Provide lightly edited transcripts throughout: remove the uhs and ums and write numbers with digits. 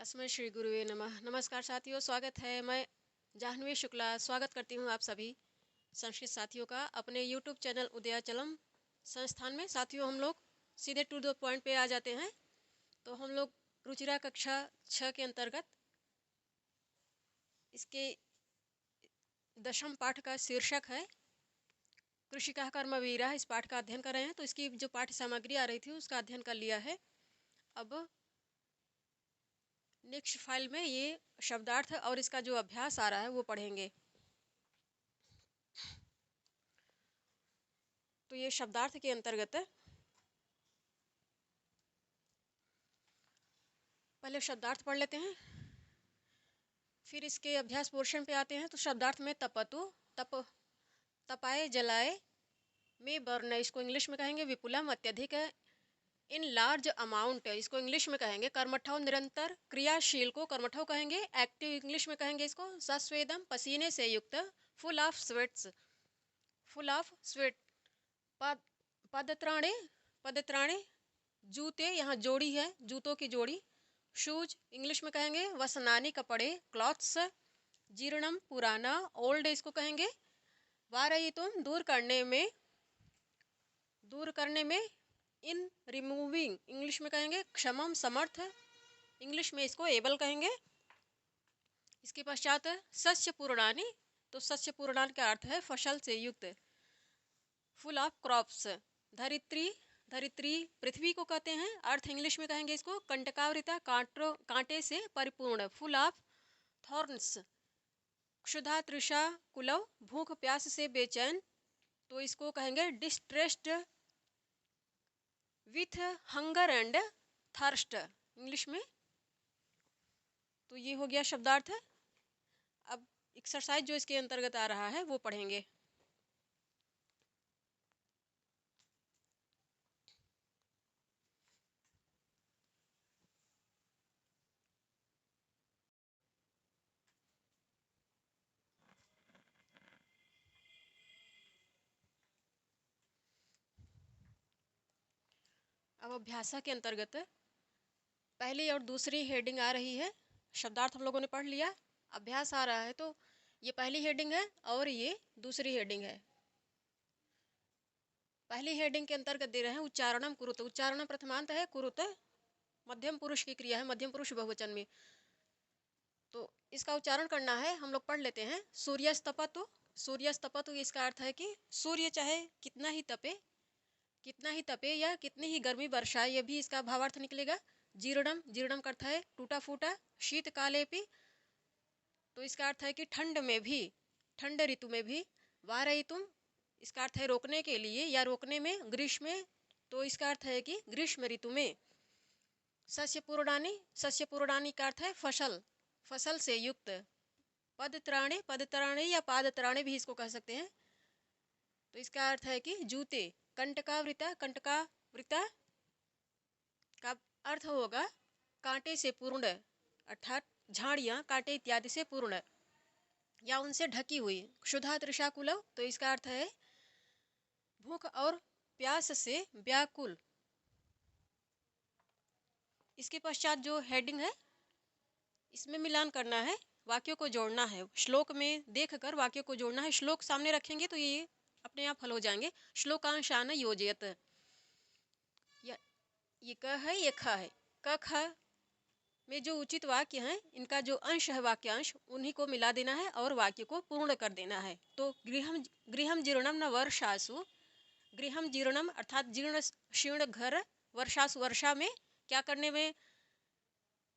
अस्मै श्री गुरुवे नमः। नमस्कार साथियों, स्वागत है। मैं जाह्नवी शुक्ला स्वागत करती हूँ आप सभी संस्कृत साथियों का अपने यूट्यूब चैनल उदयाचलम संस्थान में। साथियों, हम लोग सीधे टू द पॉइंट पे आ जाते हैं। तो हम लोग रुचिरा कक्षा 6 के अंतर्गत इसके 10वीं पाठ का शीर्षक है कृषिका कर्म वीरा। इस पाठ का अध्ययन कर रहे हैं। तो इसकी जो पाठ्य सामग्री आ रही थी उसका अध्ययन कर लिया है। अब नेक्स्ट फाइल में ये शब्दार्थ और इसका जो अभ्यास आ रहा है वो पढ़ेंगे। तो ये शब्दार्थ के अंतर्गत पहले शब्दार्थ पढ़ लेते हैं, फिर इसके अभ्यास पोर्शन पे आते हैं। तो शब्दार्थ में तपतु, तप, तपाए, जलाए, में बर्न, इसको इंग्लिश में कहेंगे विपुलम, अत्यधिक, इन लार्ज अमाउंट, इसको इंग्लिश में कहेंगे कर्मठव, निरंतर, क्रियाशील को कर्मठव कहेंगे, एक्टिव इंग्लिश में कहेंगे इसको सस्वेदम, पसीने से युक्त, full of sweats, full of sweat, पद, पदत्राणे, पदत्राणे, जूते, यहाँ जोड़ी है, जूतों की जोड़ी, शूज इंग्लिश में कहेंगे वसनानी, कपड़े, क्लॉथ्स, जीर्णम पुराना, ओल्ड इसको कहेंगे, वारयितुम दूर करने में, दूर करने में, इन रिमूविंग इंग्लिश में कहेंगे क्षमम समर्थ, इंग्लिश में इसको एबल कहेंगे। इसके पश्चात सस्य पूर्णानी, तो सस्य पूर्णान का अर्थ है फसल से युक्त, फुल ऑफ क्रॉप्स, धरित्री, धरित्री पृथ्वी को कहते हैं, अर्थ इंग्लिश में कहेंगे इसको कंटकावृता, कांटे से परिपूर्ण, फुल ऑफ थॉर्न्स, क्षुधा तृषा कुलव, भूख प्यास से बेचैन, तो इसको कहेंगे distressed with hunger and thirst English में। तो ये हो गया शब्दार्थ। अब एक्सरसाइज जो इसके अंतर्गत आ रहा है वो पढ़ेंगे। अब अभ्यासा के अंतर्गत पहली और दूसरी हेडिंग आ रही है। शब्दार्थ हम लोगों ने पढ़ लिया, अभ्यास आ रहा है। तो ये पहली हेडिंग है और ये दूसरी हेडिंग है। पहली हेडिंग के अंतर्गत दे रहे हैं उच्चारणम कुरुत। उच्चारण प्रथमांत है, कुरुत मध्यम पुरुष की क्रिया है, मध्यम पुरुष बहुवचन में। तो इसका उच्चारण करना है, हम लोग पढ़ लेते हैं। सूर्यस्तपतु, सूर्यस्तपतु इसका अर्थ है कि सूर्य चाहे कितना ही तपे, कितना ही तपे या कितनी ही गर्मी बरसाए, ये भी इसका भावार्थ निकलेगा। जीर्णम, जीर्णम का अर्थ है टूटा फूटा, शीतकाले भी, तो इसका अर्थ है कि ठंड में भी, ठंड ऋतु में भी। वारयितुम इसका अर्थ है रोकने के लिए या रोकने में, ग्रीष्म, तो इसका अर्थ है कि ग्रीष्म ऋतु में। सस्य पूर्णानी, सस्य पूर्णानी का अर्थ है फसल, फसल से युक्त। पदत्राणे, पदत्राणे या पादत्राणे भी इसको कह सकते हैं, तो इसका अर्थ है कि जूते। कंटकावृता, कंटकावृता का अर्थ होगा कांटे से पूर्ण, अर्थात झाड़ियाँ कांटे इत्यादि से पूर्ण या उनसे ढकी हुई। क्षुधा तृषा कुलव, तो इसका अर्थ है भूख और प्यास से व्याकुल। इसके पश्चात जो हेडिंग है इसमें मिलान करना है, वाक्यों को जोड़ना है। श्लोक में देखकर वाक्यों को जोड़ना है। श्लोक सामने रखेंगे तो ये अपने आप हल हो जाएंगे। श्लोकांशान योजयत, ये क है, ये ख है। क ख में जो उचित वाक्य हैं, इनका जो अंश है वाक्यांश, उन्हीं को मिला देना है और वाक्य को पूर्ण कर देना है। तो गृहम, गृहम जीर्णम न वर्षासु, गृहम जीर्णम अर्थात जीर्ण शीर्ण घर, वर्षासु वर्षा में, क्या करने में,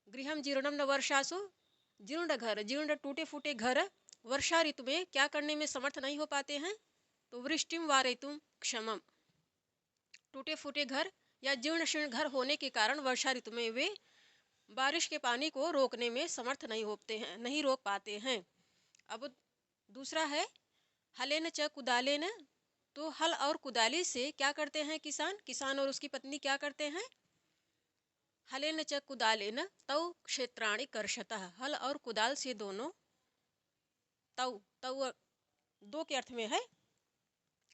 गृहम जीर्णम न वर्षासु, जीर्ण घर, जीर्ण टूटे फूटे घर, वर्षा ऋतु में क्या करने में समर्थ नहीं हो पाते हैं, तो वृष्टिम वारयितुम क्षमम, टूटे फूटे घर या जीर्ण शीर्ण घर होने के कारण वर्षा ऋतु में वे बारिश के पानी को रोकने में समर्थ नहीं होते हैं, नहीं रोक पाते हैं। अब दूसरा है हलेन च कुदालेन, तो हल और कुदाली से क्या करते हैं किसान, किसान और उसकी पत्नी क्या करते हैं। हलेन च कुदालेन तौ क्षेत्राणि कर्षतः, हल और कुदाल से दोनों, तौ, तौ दो के अर्थ में है,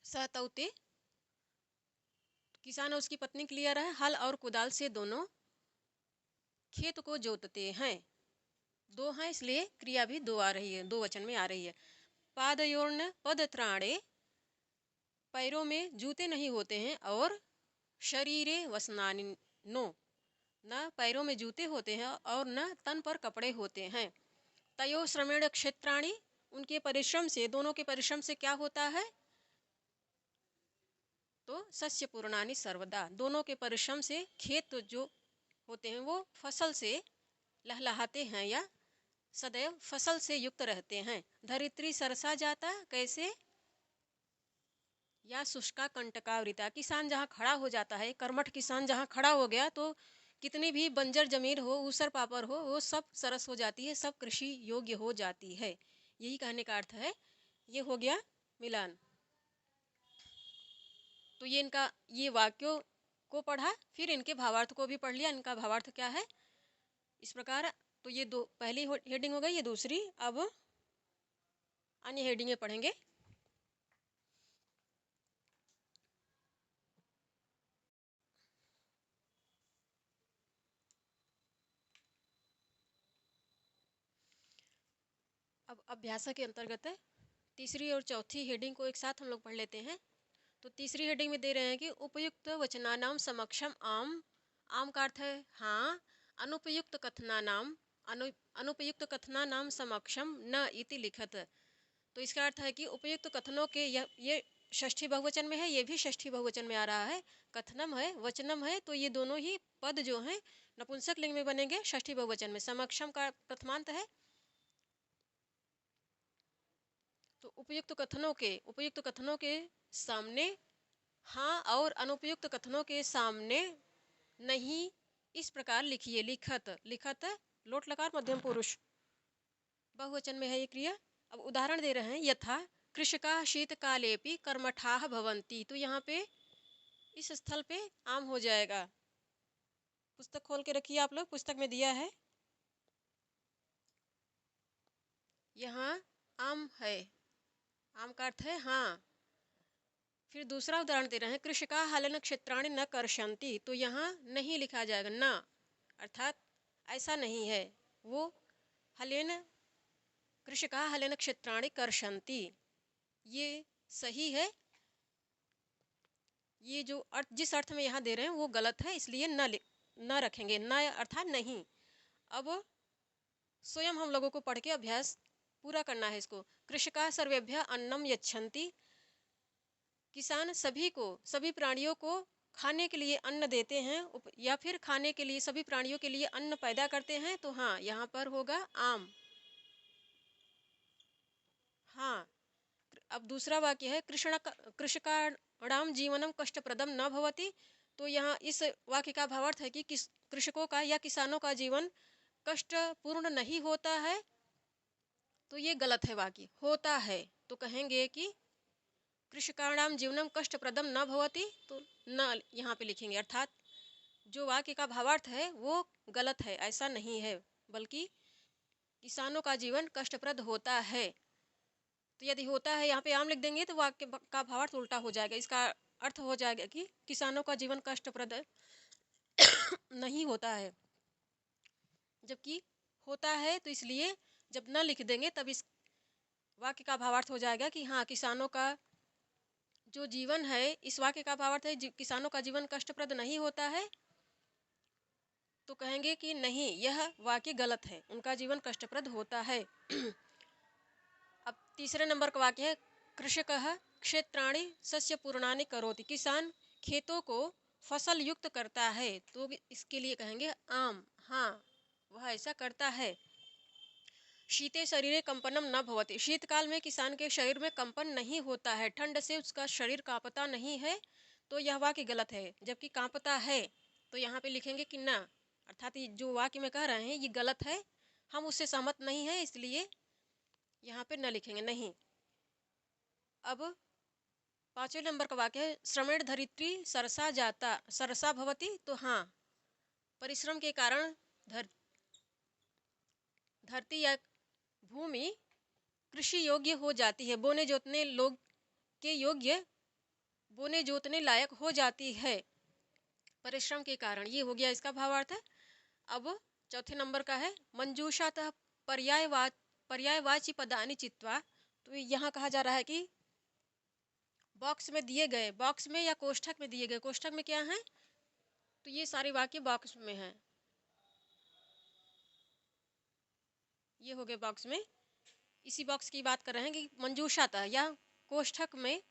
स तौते, किसान और उसकी पत्नी क्लियर है, हल और कुदाल से दोनों खेत को जोतते हैं। दो हैं इसलिए क्रिया भी दो आ रही है, दो वचन में आ रही है। पादयोर्न पदत्राणे, पैरों में जूते नहीं होते हैं, और शरीरे वसनानि नो, न पैरों में जूते होते हैं और न तन पर कपड़े होते हैं। तयो श्रमेण क्षेत्राणि, उनके परिश्रम से, दोनों के परिश्रम से क्या होता है, तो सस्य पूर्णानि सर्वदा, दोनों के परिश्रम से खेत जो होते हैं वो फसल से लहलहाते हैं या सदैव फसल से युक्त रहते हैं। धरित्री सरसा जाता, कैसे, या शुष्का कंटकावृता, किसान जहाँ खड़ा हो जाता है, कर्मठ किसान जहाँ खड़ा हो गया तो कितनी भी बंजर जमीन हो, ऊसर पापर हो, वो सब सरस हो जाती है, सब कृषि योग्य हो जाती है। यही कहने का अर्थ है। ये हो गया मिलान। तो ये इनका, ये वाक्यों को पढ़ा, फिर इनके भावार्थ को भी पढ़ लिया, इनका भावार्थ क्या है इस प्रकार। तो ये दो पहली हेडिंग हो गई, ये दूसरी। अब अन्य हेडिंगें पढ़ेंगे। अब अभ्यास के अंतर्गत तीसरी और चौथी हेडिंग को एक साथ हम लोग पढ़ लेते हैं। तो तीसरी हेडिंग में दे रहे हैं कि उपयुक्त वचनानाम समक्षम आम, आम का अर्थ है हाँ, अनुपयुक्त कथनानाम, अनुपयुक्त कथनानाम समक्षम न इति लिखत। तो इसका अर्थ है कि उपयुक्त कथनों के, ये षष्ठी बहुवचन में है, ये भी षष्ठी बहुवचन में आ रहा है। कथनम है, वचनम है, तो ये दोनों ही पद जो हैं नपुंसक लिंग में बनेंगे षष्ठी बहुवचन में। समक्षम का प्रथमांत है। तो उपयुक्त कथनों के सामने हाँ, और अनुपयुक्त कथनों के सामने नहीं, इस प्रकार लिखिए। लिखत, लिखत लोट लकार मध्यम पुरुष बहुवचन में है ये क्रिया। अब उदाहरण दे रहे हैं, यथा कृषका शीतकालेपि कर्मठाः भवन्ति। तो यहाँ पे इस स्थल पे आम हो जाएगा। पुस्तक खोल के रखिए आप लोग, पुस्तक में दिया है। यहाँ आम है, आम का अर्थ है हाँ। फिर दूसरा उदाहरण दे रहे हैं, कृषका हलन क्षेत्राणि न कर्षन्ति। तो यहाँ नहीं लिखा जाएगा, न, अर्थात ऐसा नहीं है। वो हलेन, कृषका हलन क्षेत्राणि कर्षन्ति, ये सही है। ये जो अर्थ, जिस अर्थ में यहाँ दे रहे हैं वो गलत है, इसलिए न रखेंगे, न अर्थात नहीं। अब स्वयं हम लोगों को पढ़ के अभ्यास पूरा करना है इसको। कृषका सर्वेभ्य अन्नम यच्छन्ति, किसान सभी को, सभी प्राणियों को खाने के लिए अन्न देते हैं, या फिर खाने के लिए, सभी प्राणियों के लिए अन्न पैदा करते हैं। तो हाँ, यहाँ पर होगा आम, हाँ। अब दूसरा वाक्य है, कृषकाणाम जीवनम कष्टप्रदम न भवति। तो यहाँ इस वाक्य का भावार्थ है कि कृषकों का या किसानों का जीवन कष्टपूर्ण नहीं होता है। तो ये गलत है वाक्य, होता है। तो कहेंगे कि कृषकाणाम जीवनम कष्टप्रदम न भवति, तो न यहाँ पे लिखेंगे, अर्थात जो वाक्य का भावार्थ है वो गलत है, ऐसा नहीं है, बल्कि किसानों का जीवन कष्टप्रद होता है। तो यदि होता है यहाँ पे आम लिख देंगे तो वाक्य का भावार्थ उल्टा हो जाएगा। इसका अर्थ हो जाएगा कि किसानों का जीवन कष्टप्रद नहीं होता है, जबकि होता है। तो इसलिए जब न लिख देंगे तब इस वाक्य का भावार्थ हो जाएगा कि हाँ, किसानों का जो जीवन है, इस वाक्य का भावार्थ है किसानों का जीवन कष्टप्रद नहीं होता है। तो कहेंगे कि नहीं, यह वाक्य गलत है, उनका जीवन कष्टप्रद होता है। अब तीसरे नंबर का वाक्य है, कृषकः क्षेत्राणि सस्य पूर्णानि करोति, किसान खेतों को फसल युक्त करता है। तो इसके लिए कहेंगे आम, हाँ, वह ऐसा करता है। शीते शरीरे कंपनम न भवति, शीतकाल में किसान के शरीर में कंपन नहीं होता है, ठंड से उसका शरीर कांपता नहीं है। तो यह वाक्य गलत है, जबकि कांपता है। तो यहाँ पे लिखेंगे कि ना, अर्थात जो वाक्य में कह रहे हैं ये गलत है, हम उससे सहमत नहीं है, इसलिए यहाँ पे न लिखेंगे, नहीं। अब पांचवें नंबर का वाक्य है, श्रमेण धरित्री सरसा जाता सरसा भवति। तो हाँ, परिश्रम के कारण धरती या भूमि कृषि योग्य हो जाती है, बोने जोतने लोग के योग्य, बोने जोतने लायक हो जाती है परिश्रम के कारण। ये हो गया इसका भावार्थ है। अब चौथे नंबर का है मंजूषातः पर्यायवाची पदानि चित्वा। तो यहाँ कहा जा रहा है कि बॉक्स में दिए गए, बॉक्स में या कोष्ठक में दिए गए, कोष्ठक में क्या है, तो ये सारे वाक्य बॉक्स में हैं, ये हो गए बॉक्स में। इसी बॉक्स की बात कर रहे हैं कि मंजूषातः या कोष्ठक में,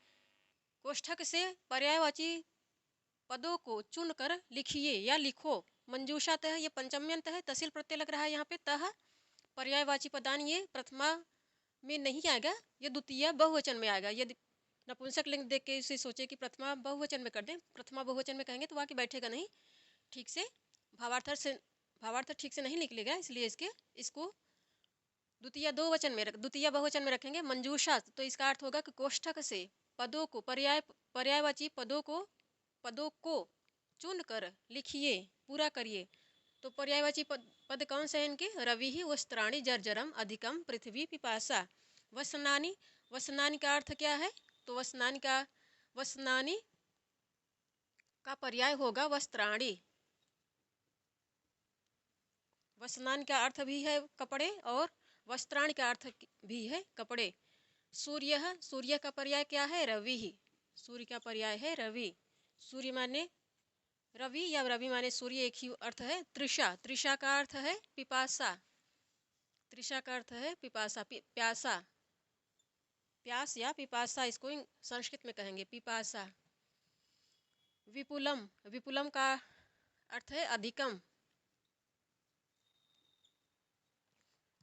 कोष्ठक से पर्यायवाची पदों को चुनकर लिखिए या लिखो। मंजूषातः ये पंचम्यंत है, तहसील प्रत्यय लग रहा है यहाँ पे। तह पर्यायवाची पदान ये प्रथमा में नहीं आएगा, ये द्वितीय बहुवचन में आएगा। यदि नपुंसक लिंग देख के इसे सोचे कि प्रथमा बहुवचन में कर दें, प्रथमा बहुवचन में कहेंगे तो वाक्य बैठेगा नहीं ठीक से, भावार्थ ठीक से नहीं निकलेगा, इसलिए इसको द्वितीय बहुवचन में रखेंगे। मंजूषा तो इसका अर्थ होगा कि कोष्ठक से पदों को, पर्यायवाची पदों को चुनकर लिखिए, पूरा करिए। तो पर्यायवाची पद कौन से हैं इनके? रवि ही, वस्त्राणि, जर्जरम, अधिकम, पृथ्वी, पिपासा। वसनानि, वसनानि का अर्थ क्या है? तो वसनानि का पर्याय होगा वस्त्राणि। वसनानि का अर्थ भी है कपड़े और वस्त्राणि का अर्थ भी है कपड़े। सूर्य, सूर्य का पर्याय क्या है? रवि ही, सूर्य का पर्याय है रवि। सूर्य माने रवि या रवि माने सूर्य, एक ही अर्थ है। तृषा, तृषा का अर्थ है पिपासा, तृषा का अर्थ है पिपासा, प्यासा, प्यास या पिपासा, इसको संस्कृत में कहेंगे पिपासा। विपुलम, विपुलम का अर्थ है अधिकम।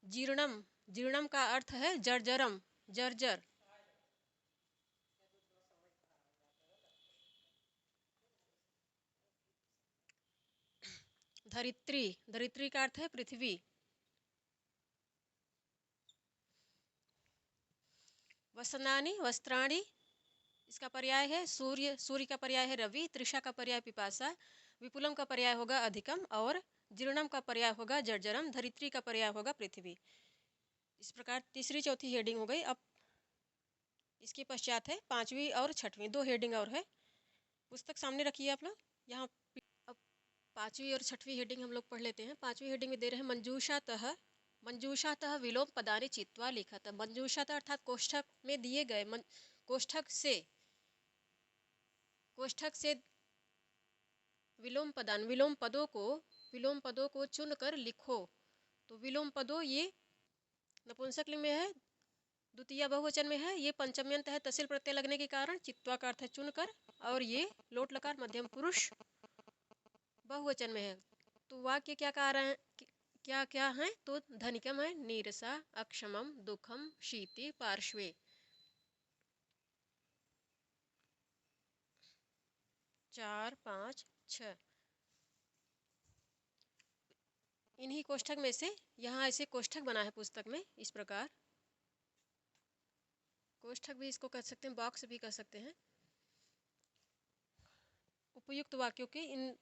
जीर्णम, जीर्णम का अर्थ है जर्जरम, जर्जर। धरित्री, धरित्री का अर्थ है पृथ्वी। वसनानि, वस्त्राणि, इसका पर्याय है सूर्य, सूर्य का पर्याय है रवि, तृषा का पर्याय पिपासा, विपुलम का पर्याय होगा अधिकम और जीर्णम का पर्याय होगा जर्जरम, धरित्री का पर्याय होगा पृथ्वी। इस प्रकार तीसरी चौथी हेडिंग हो गई। अब इसके पश्चात है पांचवी और छठवीं, दो हेडिंग और है। पुस्तक सामने रखिए आप लोग यहाँ। अब पांचवी और छठवीं हेडिंग हम लोग पढ़ लेते हैं। पांचवी हेडिंग में दे रहे हैं मंजूषातः, मंजूषातः विलोम पदानि चित्वा लिखत। मंजूषातः अर्थात कोष्ठक में दिए गए, कोष्ठक से विलोम पदान, विलोम पदों को चुनकर लिखो। तो विलोम पदों ये नपुंसक लिंग में है, द्वितीय बहुवचन में है, ये पंचम्यंत है, तहसील प्रत्यय लगने के कारण। चित्वा का अर्थ है चुनकर, और ये लोट लकार मध्यम पुरुष बहुवचन में है। तो वाक्य क्या कह रहे हैं, क्या क्या है? तो धनिकम है, नीरसा, अक्षमम, दुखम, शीति, पार्श्वे। 4, 5, 6 इन्हीं कोष्ठक में से, यहाँ ऐसे कोष्ठक बना है पुस्तक में इस प्रकार। कोष्ठक भी इसको कह सकते हैं, बॉक्स भी कह सकते हैं। उपयुक्त वाक्यों के, इन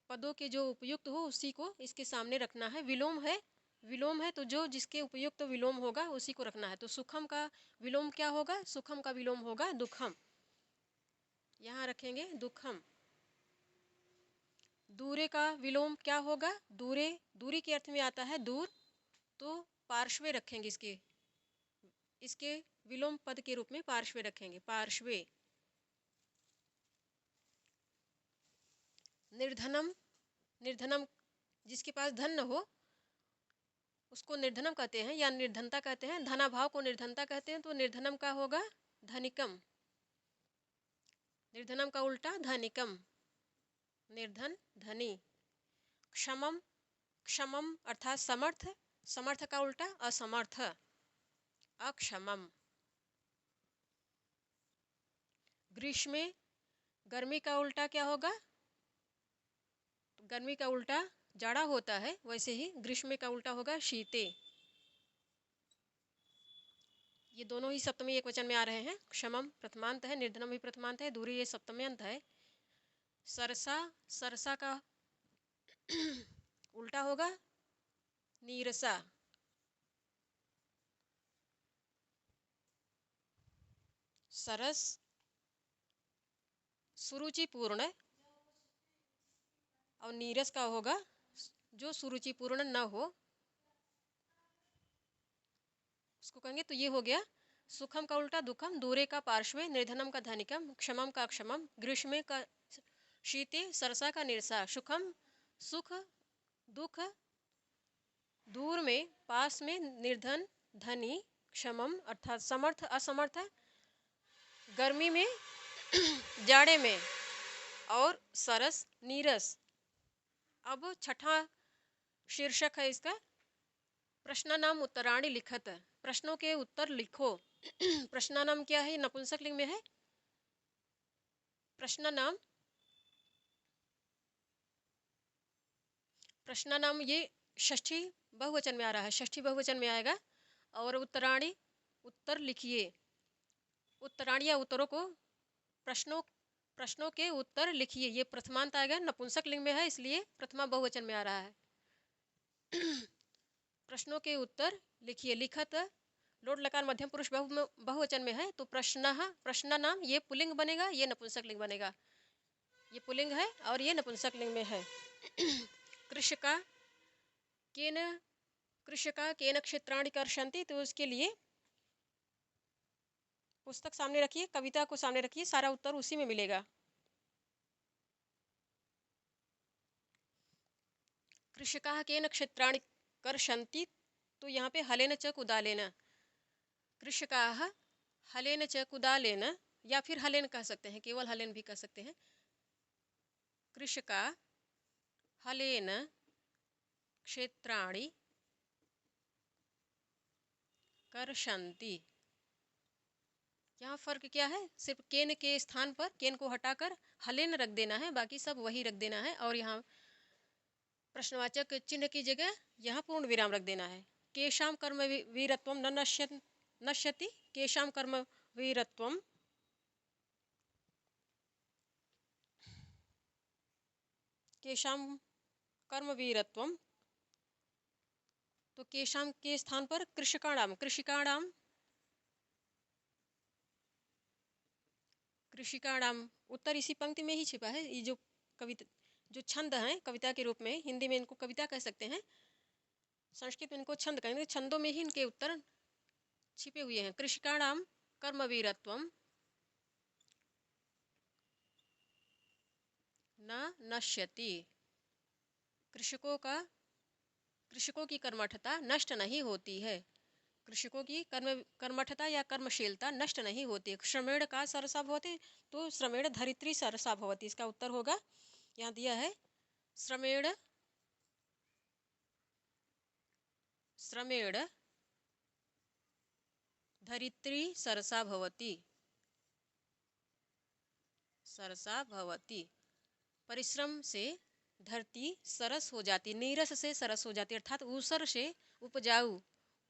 पदों के जो उपयुक्त हो उसी को इसके सामने रखना है। विलोम है, विलोम है तो जो जिसके उपयुक्त विलोम होगा उसी को रखना है। तो सुखम का विलोम क्या होगा? सुखम का विलोम होगा दुखम, यहाँ रखेंगे दुखम। दूरे का विलोम क्या होगा? दूरे, दूरी के अर्थ में आता है दूर, तो पार्श्वे रखेंगे, इसके विलोम पद के रूप में पार्श्वे रखेंगे, पार्श्वे। निर्धनम, निर्धनम जिसके पास धन न हो उसको निर्धनम कहते हैं या निर्धनता कहते हैं। धनाभाव को निर्धनता कहते हैं, तो निर्धनम का होगा धनिकम। निर्धनम का उल्टा धनिकम, निर्धन, धनी। क्षमम, क्षमम अर्थात समर्थ, समर्थ का उल्टा असमर्थ, अक्षमम। ग्रीष्मे, गर्मी का उल्टा क्या होगा? तो गर्मी का उल्टा जाड़ा होता है, वैसे ही ग्रीष्म का उल्टा होगा शीते। ये दोनों ही सप्तमी एक वचन में आ रहे हैं। क्षमम प्रथमांत है, निर्धनम भी प्रथमांत है, दूरी ये सप्तम्यंत है। सरसा, सरसा का उल्टा होगा नीरसा। सरस सुरुचिपूर्ण, और नीरस का होगा जो सुरुचिपूर्ण न हो उसको कहेंगे। तो ये हो गया सुखम का उल्टा दुखम, दूरे का पार्श्वे, निर्धनम का धनिकम, क्षमम का क्षमम, ग्रीष्मे का शीते, सरसा का निरसा। सुखम सुख, दुख, दूर में, पास में, निर्धन, धनी, क्षमम अर्थात समर्थ असमर्थ, गर्मी में जाड़े में, और सरस नीरस। अब छठा शीर्षक है इसका, प्रश्न नाम उत्तराणी लिखत, प्रश्नों के उत्तर लिखो। प्रश्न नाम क्या है, नपुंसक लिंग में है। प्रश्न नाम, प्रश्न नाम ये षष्ठी बहुवचन में आ रहा है, षष्ठी बहुवचन में आएगा। और उत्तराणी, उत्तर लिखिए। उत्तराणी या उत्तरों को, प्रश्नों प्रश्नों के उत्तर लिखिए, ये प्रथमांत आएगा, नपुंसक लिंग में है इसलिए प्रथमा बहुवचन में आ रहा है। प्रश्नों के उत्तर लिखिए। लिखत लोट लकार मध्यम पुरुष बहुवचन में है, तो प्रश्न नाम ये पुल्लिंग बनेगा, ये नपुंसक लिंग बनेगा। ये पुल्लिंग है और ये नपुंसक लिंग में है। कृषका केन, कृषका केन क्षेत्राणि कर्षन्ति, तो उसके लिए पुस्तक सामने रखिए, कविता को सामने रखिए, सारा उत्तर उसी में मिलेगा। कृषका केन क्षेत्राणि कर्षन्ति, तो यहाँ पे हलेन च कुदालेन, कृषकाः हलेन च कुदालेन, या फिर हलेन कह सकते हैं, केवल हलेन भी कह सकते हैं। कृषका हलेन क्षेत्राणि कर्षन्ति। यहाँ फर्क क्या है, सिर्फ केन के स्थान पर केन को हटाकर हलेन रख देना है, बाकी सब वही रख देना है। और यहाँ प्रश्नवाचक चिन्ह की जगह यहाँ पूर्ण विराम रख देना है। केशाम कर्म वीरत्वम न नश्यति, केशाम कर्म वीरत्वम, केशाम कर्म वीरत्वम, तो केशाम के स्थान पर कृषिकाणाम, कृषिकाणाम, कृषिकाणाम उत्तर इसी पंक्ति में ही छिपा है। ये जो कविता, जो छंद हैं कविता के रूप में, हिंदी में इनको कविता कह सकते हैं, संस्कृत में इनको छंद कहेंगे। छंदों में ही इनके उत्तर छिपे हुए हैं। कृषिकाणाम कर्मवीरत्वम न नश्यति, कृषकों की कर्मठता नष्ट नहीं होती है। कृषकों की कर्मठता या कर्मशीलता नष्ट नहीं होती। श्रमेण का सरसा भवति, तो श्रमेण धरित्री सरसा भवति, इसका उत्तर होगा, यहाँ दिया है श्रमेण, श्रमेण धरित्री सरसा भवति, सरसा भवति। परिश्रम से धरती सरस हो जाती, नीरस से सरस हो जाती, अर्थात ऊसर से उपजाऊ,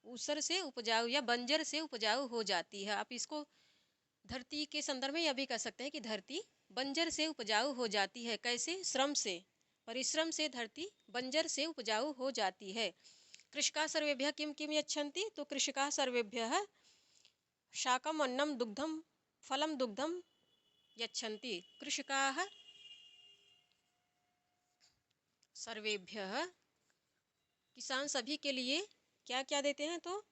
ऊसर से उपजाऊ या बंजर से उपजाऊ हो जाती है। आप इसको धरती के संदर्भ में यह भी कह सकते हैं कि धरती बंजर से उपजाऊ हो जाती है। कैसे, श्रम से, परिश्रम से धरती बंजर से उपजाऊ हो जाती है। कृषका सर्वेभ्यः किम किम यच्छन्ति, तो कृषका सर्वेभ्यः शाकम अन्नम दुग्धम फलम दुग्धम यच्छन्ति। कृषकाः सर्वेभ्यः, किसान सभी के लिए क्या क्या देते हैं, तो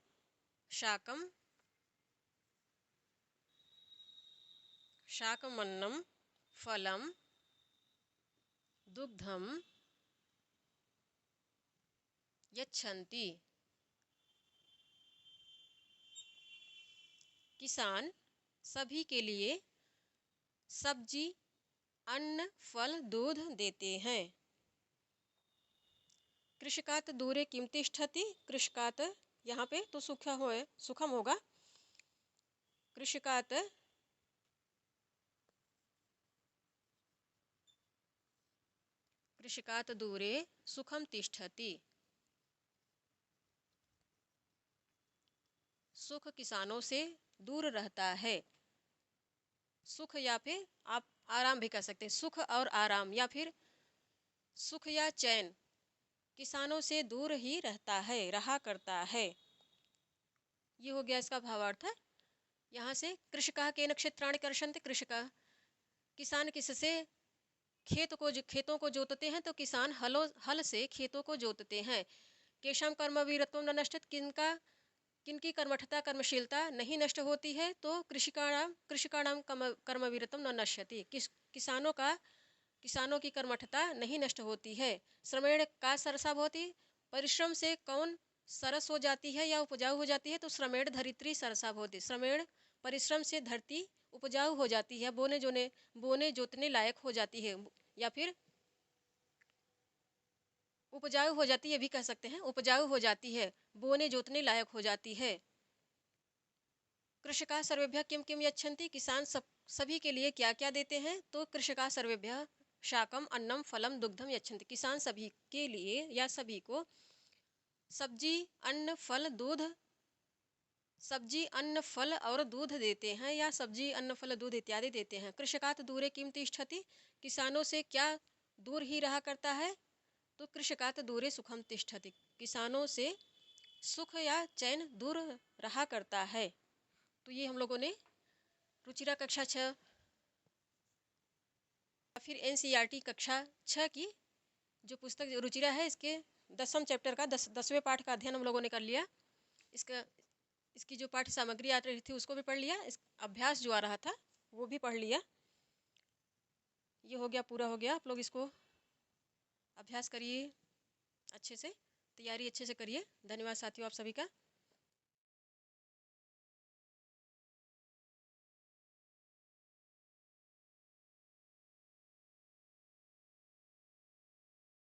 शाकम, शाकमन्नम, फलम, दुग्धम यच्छन्ति। किसान सभी के लिए सब्जी, अन्न, फल, दूध देते हैं। कृषकात दूरे किम तिष्ठति, कृषकात यहाँ पे तो सुखम होगा। कृषकात कृषकात दूरे सुखम तिष्ठति, सुख किसानों से दूर रहता है। सुख या फिर आप आराम भी कह सकते हैं, सुख और आराम, या फिर सुख या चैन किसानों से दूर ही रहता है, रहा करता है। ये हो गया इसका भावार्थ। यहाँ से कृषका के नक्षत्राणि कर्षन्ति, कृषका किसान किससे खेतों को जोतते हैं तो किसान हल से खेतों को जोतते हैं। केशम कर्म वीरत्वम न नश्यति, किनकी कर्मठता कर्मशीलता नहीं नष्ट होती है तो कृषिकाणाम कर्मवीरत्वम न नश्यति, किसानों की कर्मठता नहीं नष्ट होती है। श्रमेण का सरसा भवति, परिश्रम से कौन सरस हो जाती है या उपजाऊ हो जाती है तो श्रमेण धरित्री सरसा भवति, श्रमेण परिश्रम से धरती उपजाऊ हो जाती है, बोने जोतने लायक हो जाती है, या फिर उपजाऊ हो जाती है भी कह सकते हैं, उपजाऊ हो जाती है, बोने जोतने लायक हो जाती है। कृषका सर्वेभ्यः किम किम यच्छन्ति, किसान सभी के लिए क्या क्या देते हैं तो कृषका सर्वेभ्यः शाकम अन्नम फलम दुग्धम यच्छन्ति, किसान सभी के लिए या सभी को सब्जी अन्न फल दूध, सब्जी अन्न फल और दूध देते हैं या सब्जी अन्न फल दूध इत्यादि देते हैं। कृषकात दूरे किम तिष्ठति, किसानों से क्या दूर ही रहा करता है तो कृषकात दूरे सुखम तिष्ठति, किसानों से सुख या चैन दूर रहा करता है। तो ये हम लोगों ने रुचिरा कक्षा 6 या फिर एनसीईआरटी कक्षा 6 की जो पुस्तक रुचिरा है, इसके 10वें चैप्टर का 10वें पाठ का अध्ययन हम लोगों ने कर लिया। इसकी जो पाठ्य सामग्री आ रही थी उसको भी पढ़ लिया, इस अभ्यास जो आ रहा था वो भी पढ़ लिया। ये हो गया, पूरा हो गया। आप लोग इसको अभ्यास करिए अच्छे से, तैयारी अच्छे से करिए। धन्यवाद साथियों आप सभी का।